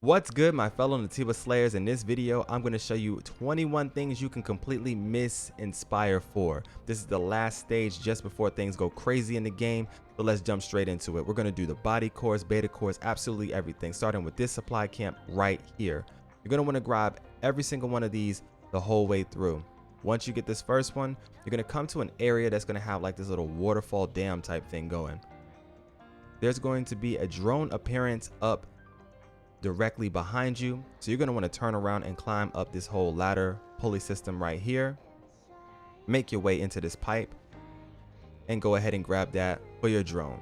What's good, my fellow Natiba Slayers? In this video, I'm going to show you 21 things you can completely miss in Spire 4. This is the last stage just before things go crazy in the game, so let's jump straight into it. We're going to do the body cores, beta cores, absolutely everything, starting with this supply camp right here. You're going to want to grab every single one of these the whole way through. Once you get this first one, you're going to come to an area that's going to have like this little waterfall dam type thing going. There's going to be a drone appearance up directly behind you, so you're going to want to turn around and climb up this whole ladder pulley system right here. Make your way into this pipe and go ahead and grab that for your drone.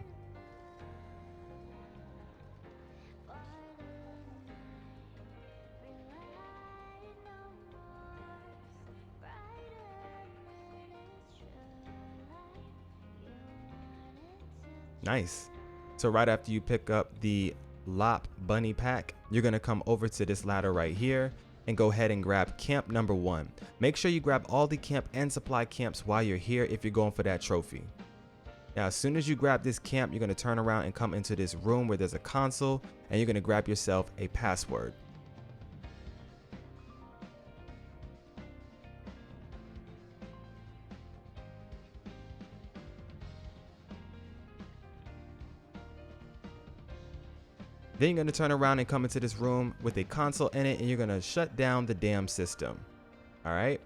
Nice. So right after you pick up the Lop bunny pack, you're going to come over to this ladder right here and go ahead and grab camp number 1. Make sure you grab all the camp and supply camps while you're here if you're going for that trophy. Now, as soon as you grab this camp, you're going to turn around and come into this room where there's a console, and you're going to grab yourself a password. Then you're going to turn around and come into this room with a console in it, and you're going to shut down the dam system. All right.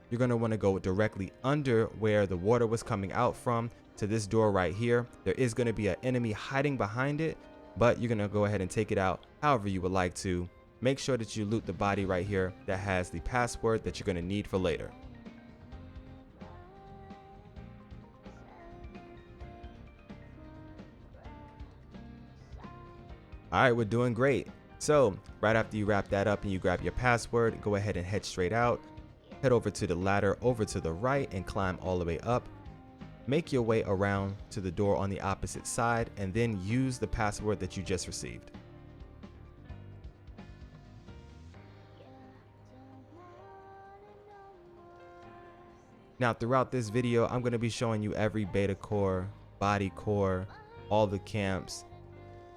You're going to want to go directly under where the water was coming out from to this door right here. There is going to be an enemy hiding behind it, but you're going to go ahead and take it out however you would like to. Make sure that you loot the body right here that has the password that you're going to need for later. All right, we're doing great. So right after you wrap that up and you grab your password, go ahead and head straight out. Head over to the ladder over to the right and climb all the way up. Make your way around to the door on the opposite side and then use the password that you just received. Now throughout this video, I'm going to be showing you every beta core, body core, all the camps,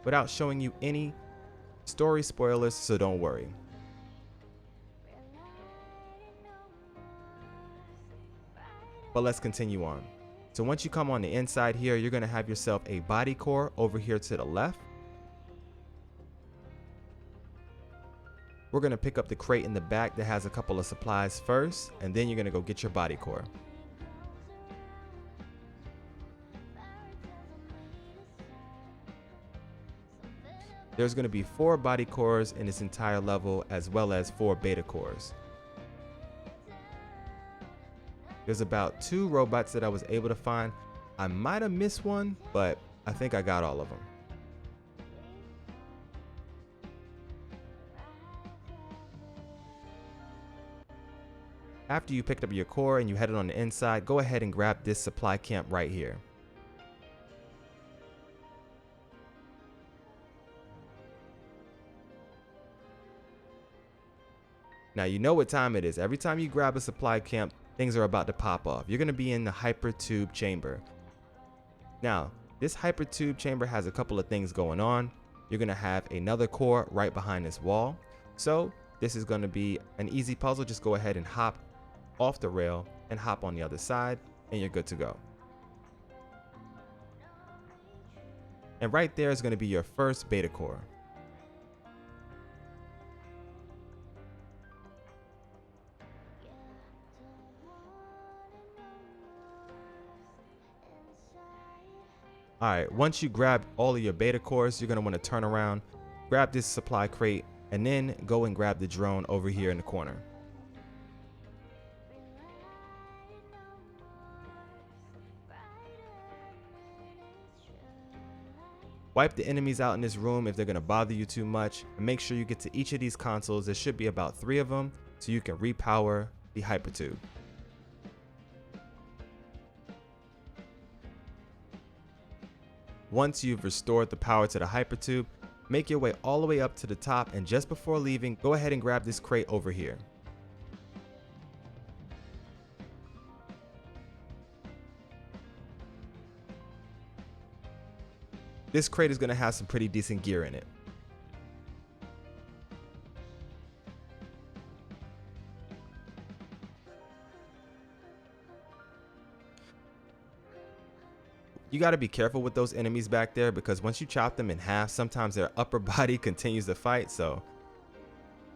without showing you any story spoilers, so don't worry. But let's continue on. So once you come on the inside here, you're going to have yourself a body core over here to the left. We're going to pick up the crate in the back that has a couple of supplies first, and then you're going to go get your body core. There's going to be 4 body cores in this entire level, as well as 4 beta cores. There's about 2 robots that I was able to find. I might have missed one, but I think I got all of them. After you picked up your core and you headed on the inside, go ahead and grab this supply camp right here. Now you know what time it is. Every time you grab a supply camp, things are about to pop off. You're going to be in the hyper tube chamber. Now, this hyper tube chamber has a couple of things going on. You're going to have another core right behind this wall. So this is going to be an easy puzzle. Just go ahead and hop off the rail and hop on the other side, and you're good to go. And right there is going to be your first beta core. Alright, once you grab all of your beta cores, you're going to want to turn around, grab this supply crate, and then go and grab the drone over here in the corner. Wipe the enemies out in this room if they're going to bother you too much, and make sure you get to each of these consoles. There should be about 3 of them, so you can repower the hypertube. Once you've restored the power to the hypertube, make your way all the way up to the top, and just before leaving, go ahead and grab this crate over here. This crate is going to have some pretty decent gear in it. You got to be careful with those enemies back there because once you chop them in half, sometimes their upper body continues to fight. So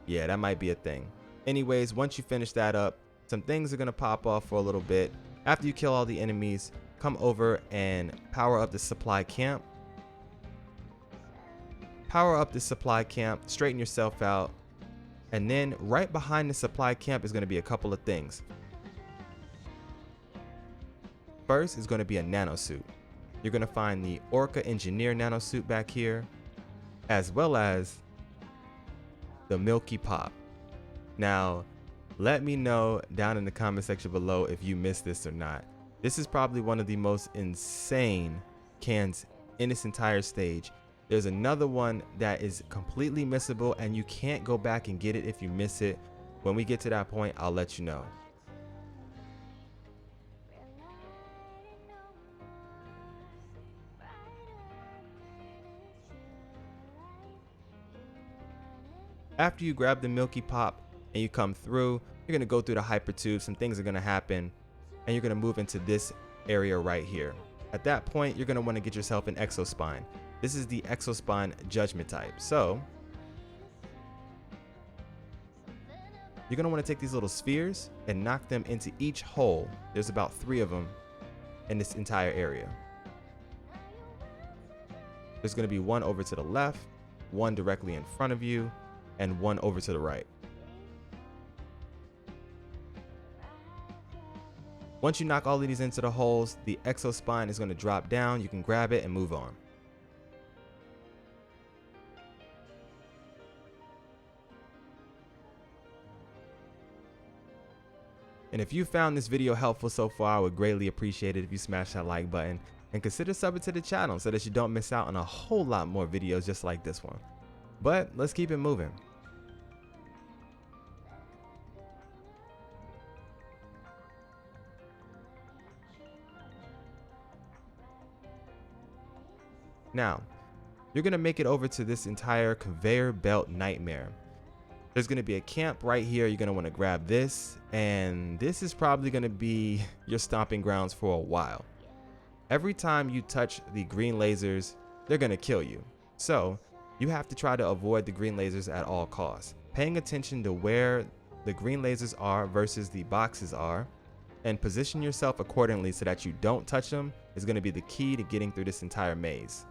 yeah, that might be a thing. Anyways, once you finish that up, some things are going to pop off for a little bit. After you kill all the enemies, come over and power up the supply camp. Power up the supply camp, straighten yourself out. And then right behind the supply camp is going to be a couple of things. First is going to be a nano suit. You're going to find the Orca Engineer nano suit back here, as well as the Milky Pop. Now, let me know down in the comment section below if you missed this or not. This is probably one of the most insane cans in this entire stage. There's another one that is completely missable and you can't go back and get it if you miss it. When we get to that point, I'll let you know. After you grab the Milky Pop and you come through, you're going to go through the hyper tube. Some things are going to happen and you're going to move into this area right here. At that point, you're going to want to get yourself an Exospine. This is the Exospine Judgment type. So you're going to want to take these little spheres and knock them into each hole. There's about 3 of them in this entire area. There's going to be one over to the left, one directly in front of you, and one over to the right. Once you knock all of these into the holes, the Exospine is going to drop down. You can grab it and move on. And if you found this video helpful so far, I would greatly appreciate it if you smash that like button and consider subbing to the channel so that you don't miss out on a whole lot more videos just like this one. But let's keep it moving. Now, you're going to make it over to this entire conveyor belt nightmare. There's going to be a camp right here. You're going to want to grab this, and this is probably going to be your stomping grounds for a while. Every time you touch the green lasers, they're going to kill you. So you have to try to avoid the green lasers at all costs. Paying attention to where the green lasers are versus the boxes are, and position yourself accordingly so that you don't touch them is going to be the key to getting through this entire maze.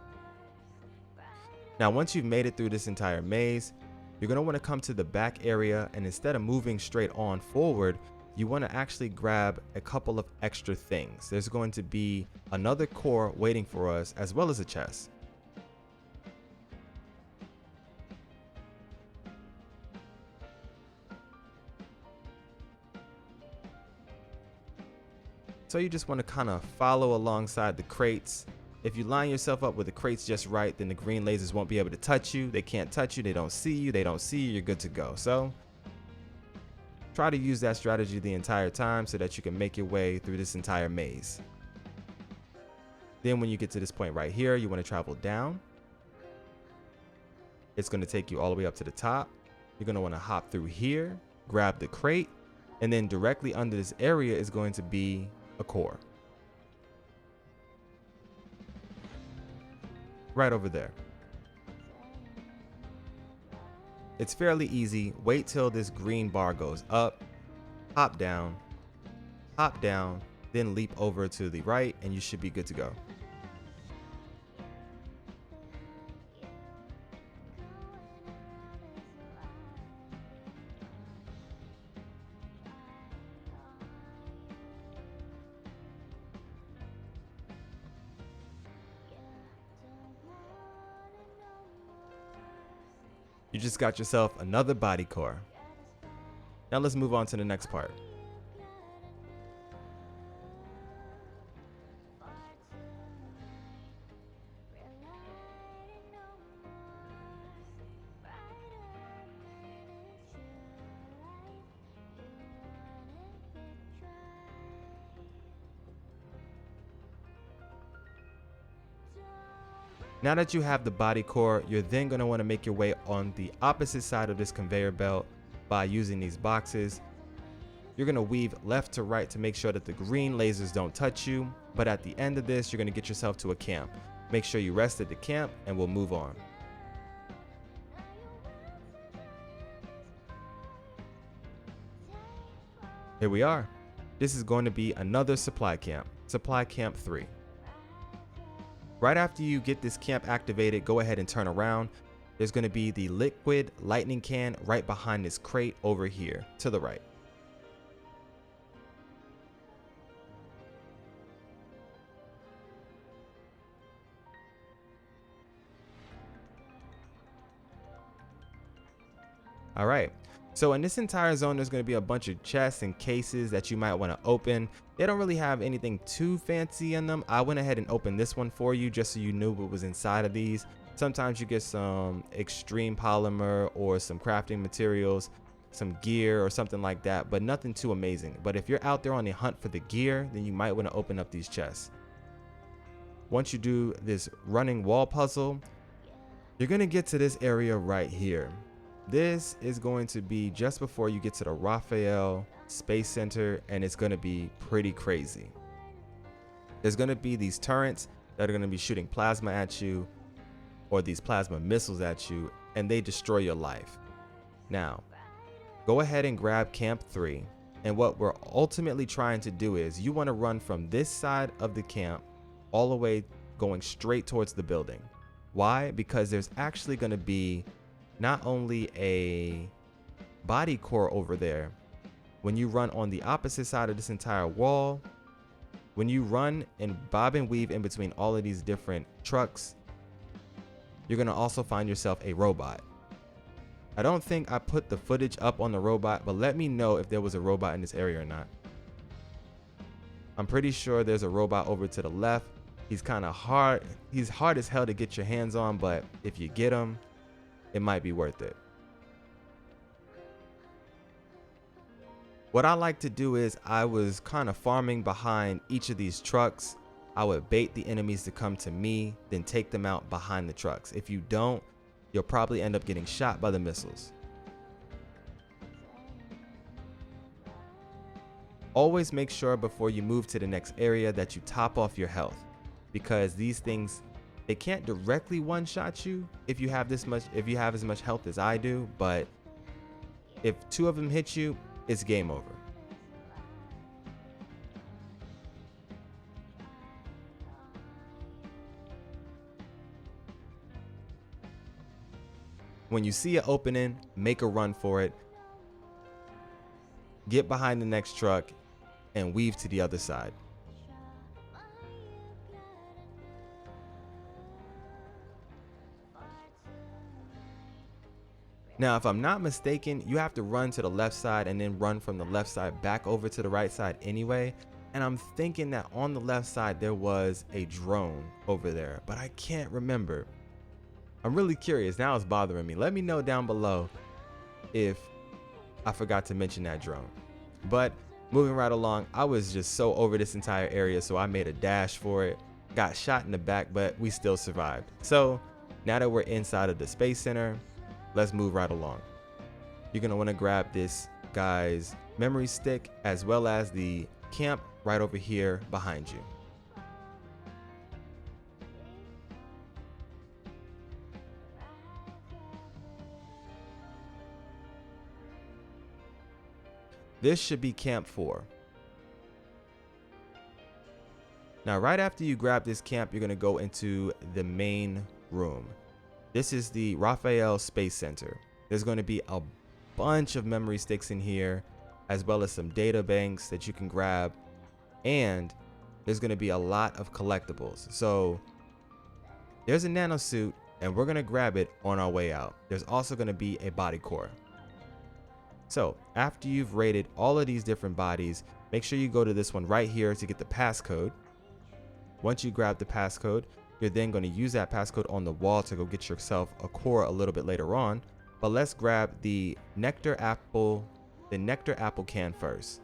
Now, once you've made it through this entire maze, you're going to want to come to the back area, and instead of moving straight on forward, you want to actually grab a couple of extra things. There's going to be another core waiting for us, as well as a chest. So you just want to kind of follow alongside the crates. If you line yourself up with the crates just right, then the green lasers won't be able to touch you. They can't touch you. They don't see you. They don't see you. You're good to go. So try to use that strategy the entire time so that you can make your way through this entire maze. Then when you get to this point right here, you want to travel down. It's going to take you all the way up to the top. You're going to want to hop through here, grab the crate, and then directly under this area is going to be a core. Right over there. It's fairly easy. Wait till this green bar goes up, hop down, then leap over to the right, and you should be good to go. You just got yourself another body core. Now let's move on to the next part. Now that you have the body core, you're then going to want to make your way on the opposite side of this conveyor belt by using these boxes. You're going to weave left to right to make sure that the green lasers don't touch you. But at the end of this, you're going to get yourself to a camp. Make sure you rest at the camp and we'll move on. Here we are. This is going to be another supply camp, Supply Camp 3. Right after you get this camp activated, go ahead and turn around. There's going to be the liquid lightning can right behind this crate over here to the right. All right, so in this entire zone, there's going to be a bunch of chests and cases that you might want to open. They don't really have anything too fancy in them. I went ahead and opened this one for you just so you knew what was inside of these. Sometimes you get some extreme polymer or some crafting materials, some gear or something like that, but nothing too amazing. But if you're out there on the hunt for the gear, then you might want to open up these chests. Once you do this running wall puzzle, you're going to get to this area right here. This is going to be just before you get to the Raphael Space Center, and it's going to be pretty crazy. There's going to be these turrets that are going to be shooting plasma at you, or these plasma missiles at you, and they destroy your life. Now, go ahead and grab Camp 3, and what we're ultimately trying to do is you want to run from this side of the camp all the way going straight towards the building. Why? Because there's actually going to be not only a body core over there. When you run on the opposite side of this entire wall, when you run and bob and weave in between all of these different trucks, you're going to also find yourself a robot. I don't think I put the footage up on the robot, but let me know if there was a robot in this area or not. I'm pretty sure there's a robot over to the left. He's kind of hard. He's hard as hell to get your hands on, but if you get him, it might be worth it. What I like to do is I was kind of farming behind each of these trucks. I would bait the enemies to come to me, then take them out behind the trucks. If you don't, you'll probably end up getting shot by the missiles. Always make sure before you move to the next area that you top off your health, because these things, they can't directly one-shot you if you have as much health as I do, but if two of them hit you, it's game over. When you see an opening, make a run for it. Get behind the next truck and weave to the other side. Now, if I'm not mistaken, you have to run to the left side and then run from the left side back over to the right side anyway. And I'm thinking that on the left side, there was a drone over there, but I can't remember. I'm really curious. Now it's bothering me. Let me know down below if I forgot to mention that drone. But moving right along, I was just so over this entire area, so I made a dash for it. Got shot in the back, but we still survived. So now that we're inside of the Space Center, let's move right along. You're going to want to grab this guy's memory stick as well as the camp right over here behind you. This should be Camp 4. Now, right after you grab this camp, you're going to go into the main room. This is the Raphael Space Center. There's going to be a bunch of memory sticks in here, as well as some data banks that you can grab. And there's going to be a lot of collectibles. So there's a Nano Suit, and we're going to grab it on our way out. There's also going to be a body core. So after you've raided all of these different bodies, make sure you go to this one right here to get the passcode. Once you grab the passcode, you're then going to use that passcode on the wall to go get yourself a core a little bit later on. But let's grab the Nectar Apple can first.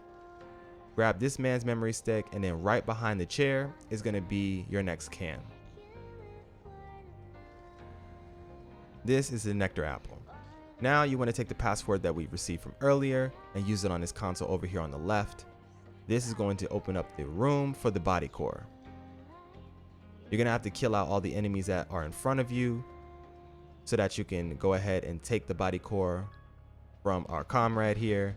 Grab this man's memory stick, and then right behind the chair is going to be your next can. This is the Nectar Apple. Now you want to take the password that we received from earlier and use it on this console over here on the left. This is going to open up the room for the body core. You're going to have to kill out all the enemies that are in front of you so that you can go ahead and take the body core from our comrade here.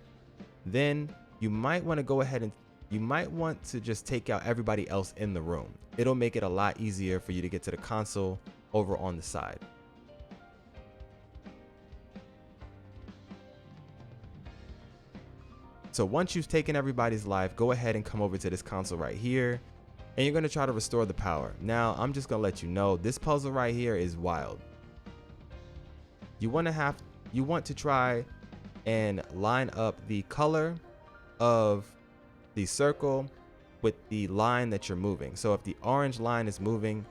Then you might want to go ahead and you might want to just take out everybody else in the room. It'll make it a lot easier for you to get to the console over on the side. So once you've taken everybody's life, go ahead and come over to this console right here, and you're going to try to restore the power. Now, I'm just going to let you know, this puzzle right here is wild. You want to try and line up the color of the circle with the line that you're moving. So if the orange line is moving,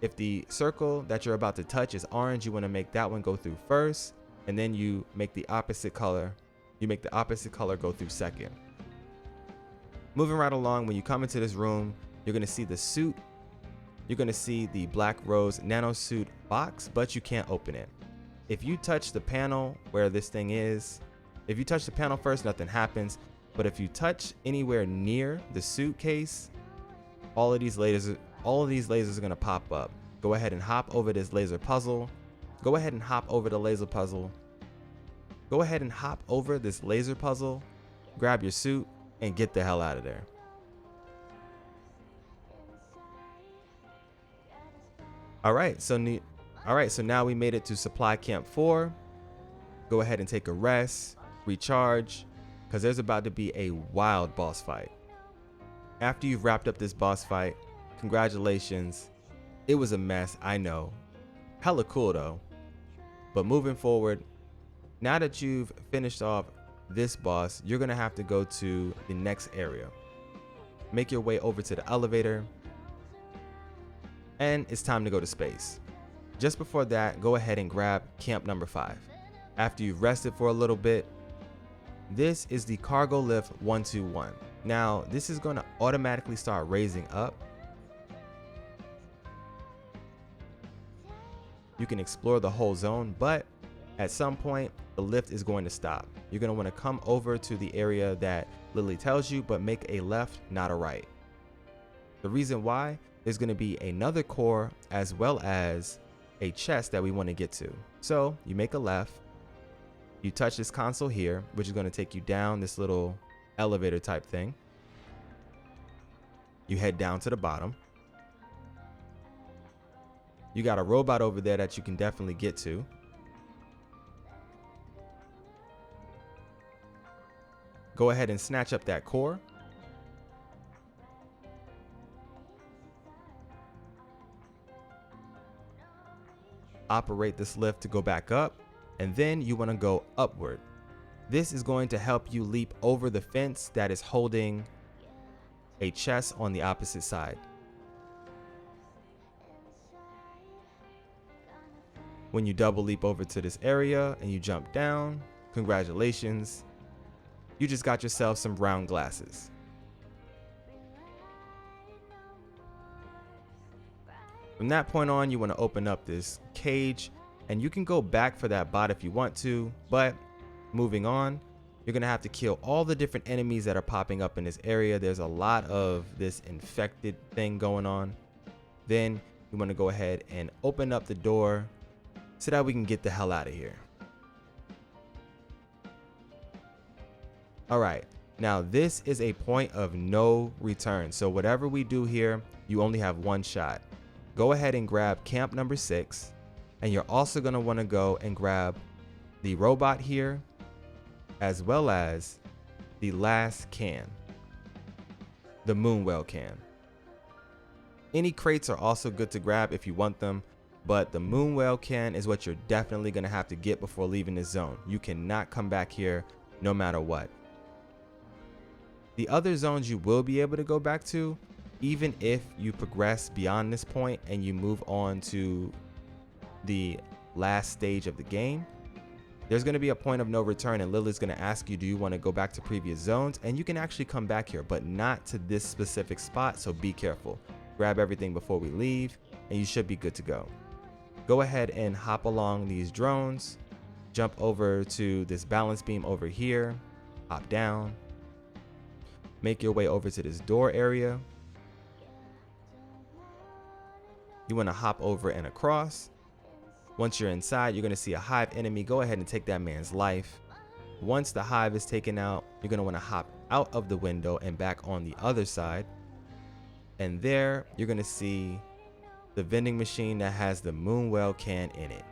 if the circle that you're about to touch is orange, you want to make that one go through first, and then you make the opposite color. You make the opposite color go through second. Moving right along, when you come into this room, you're going to see the suit. You're going to see the Black Rose Nano Suit box, but you can't open it. If you touch the panel where this thing is, if you touch the panel first, nothing happens. But if you touch anywhere near the suitcase, all of these lasers are going to pop up. Go ahead and hop over this laser puzzle. Go ahead and hop over the laser puzzle. Go ahead and hop over this laser puzzle, grab your suit, and get the hell out of there. All right, so now we made it to Supply Camp 4. Go ahead and take a rest, recharge, because there's about to be a wild boss fight. After you've wrapped up this boss fight, congratulations. It was a mess, I know. Hella cool though. But moving forward, now that you've finished off this boss, you're gonna have to go to the next area. Make your way over to the elevator, and it's time to go to space. Just before that, go ahead and grab camp number 5. After you've rested for a little bit, this is the cargo lift 121. Now, this is going to automatically start raising up. You can explore the whole zone, but at some point, the lift is going to stop. You're going to want to come over to the area that Lily tells you, but make a left, not a right. The reason why, there's going to be another core as well as a chest that we want to get to. So you make a left, you touch this console here, which is going to take you down this little elevator type thing. You head down to the bottom. You got a robot over there that you can definitely get to. Go ahead and snatch up that core. Operate this lift to go back up, and then you want to go upward. This is going to help you leap over the fence that is holding a chest on the opposite side. When you double leap over to this area and you jump down, congratulations, you just got yourself some round glasses. From that point on, you want to open up this cage, and you can go back for that bot if you want to, but moving on, you're going to have to kill all the different enemies that are popping up in this area. There's a lot of this infected thing going on. Then you want to go ahead and open up the door so that we can get the hell out of here. All right, now this is a point of no return. So whatever we do here, you only have one shot. Go ahead and grab camp number 6, and you're also going to want to go and grab the robot here as well as the last can, the Moonwell can. Any crates are also good to grab if you want them, but the Moonwell can is what you're definitely going to have to get before leaving this zone. You cannot come back here no matter what. The other zones you will be able to go back to, even if you progress beyond this point and you move on to the last stage of the game, there's going to be a point of no return, and Lily's going to ask you, do you want to go back to previous zones? And you can actually come back here, but not to this specific spot, so be careful. Grab everything before we leave, and you should be good to go. Go ahead and hop along these drones, jump over to this balance beam over here, hop down, make your way over to this door area. You want to hop over and across. Once you're inside, you're going to see a hive enemy. Go ahead and take that man's life. Once the hive is taken out, you're going to want to hop out of the window and back on the other side. And there you're going to see the vending machine that has the Moonwell can in it.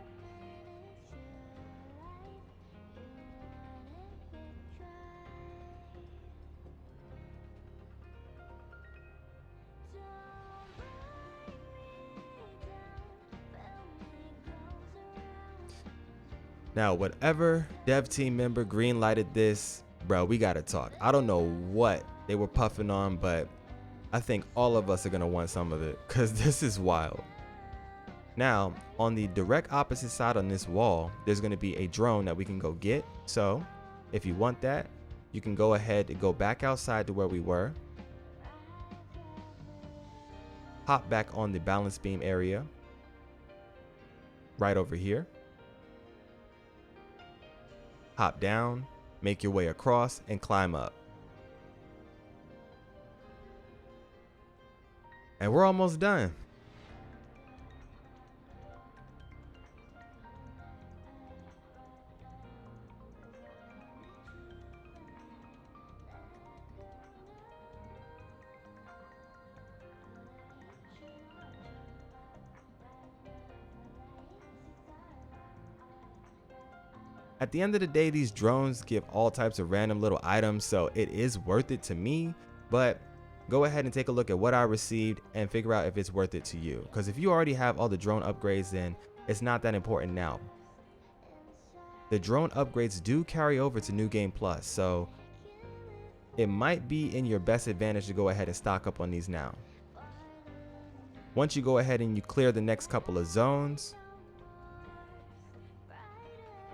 Now, whatever dev team member green lighted this, bro, we gotta talk. I don't know what they were puffing on, but I think all of us are gonna want some of it because this is wild. Now, on the direct opposite side on this wall, there's gonna be a drone that we can go get. So if you want that, you can go ahead and go back outside to where we were. Hop back on the balance beam area right over here. Hop down, make your way across, and climb up. And we're almost done. At the end of the day, these drones give all types of random little items, so it is worth it to me, but go ahead and take a look at what I received and figure out if it's worth it to you. Because if you already have all the drone upgrades, then it's not that important now. The drone upgrades do carry over to New Game Plus, so it might be in your best advantage to go ahead and stock up on these now. Once you go ahead and you clear the next couple of zones,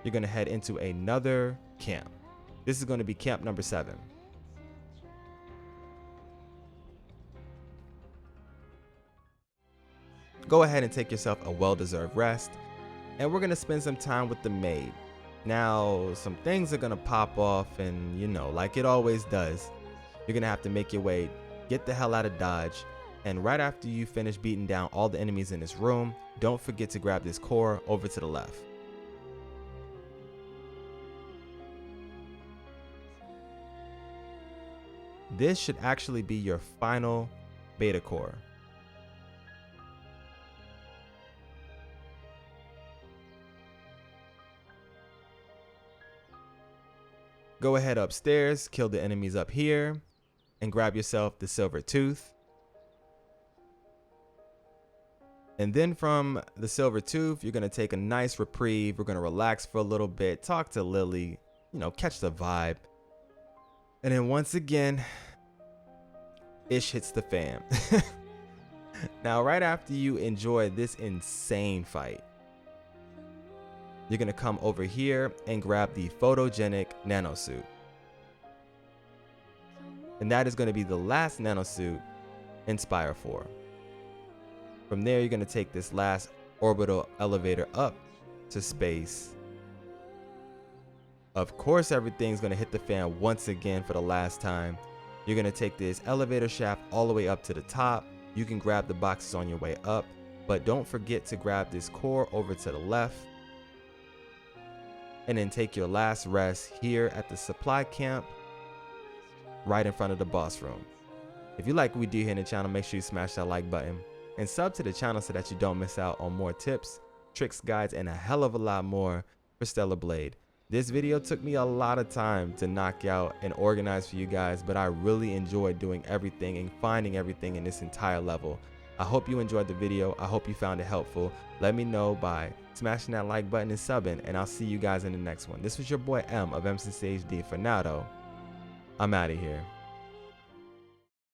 you're going to head into another camp. This is going to be camp number 7. Go ahead and take yourself a well-deserved rest, and we're going to spend some time with the maid. Now, some things are going to pop off, and you know, like it always does, you're going to have to make your way, get the hell out of Dodge, and right after you finish beating down all the enemies in this room, don't forget to grab this core over to the left. This should actually be your final beta core. Go ahead upstairs, kill the enemies up here, and grab yourself the silver tooth. And then from the silver tooth, you're gonna take a nice reprieve. We're gonna relax for a little bit, talk to Lily, you know, catch the vibe. And then once again, ish hits the fan. Now, right after you enjoy this insane fight, you're gonna come over here and grab the Photogenic Nano Suit. And that is gonna be the last Nano Suit in Spire 4. From there, you're gonna take this last orbital elevator up to space. Of course, everything's gonna hit the fan once again for the last time. You're gonna take this elevator shaft all the way up to the top. You can grab the boxes on your way up, but don't forget to grab this core over to the left. And then take your last rest here at the supply camp, right in front of the boss room. If you like what we do here in the channel, make sure you smash that like button and sub to the channel so that you don't miss out on more tips, tricks, guides, and a hell of a lot more for Stellar Blade. This video took me a lot of time to knock out and organize for you guys, but I really enjoyed doing everything and finding everything in this entire level. I hope you enjoyed the video. I hope you found it helpful. Let me know by smashing that like button and subbing, and I'll see you guys in the next one. This was your boy M of M Sensei HD. For now though, I'm out of here.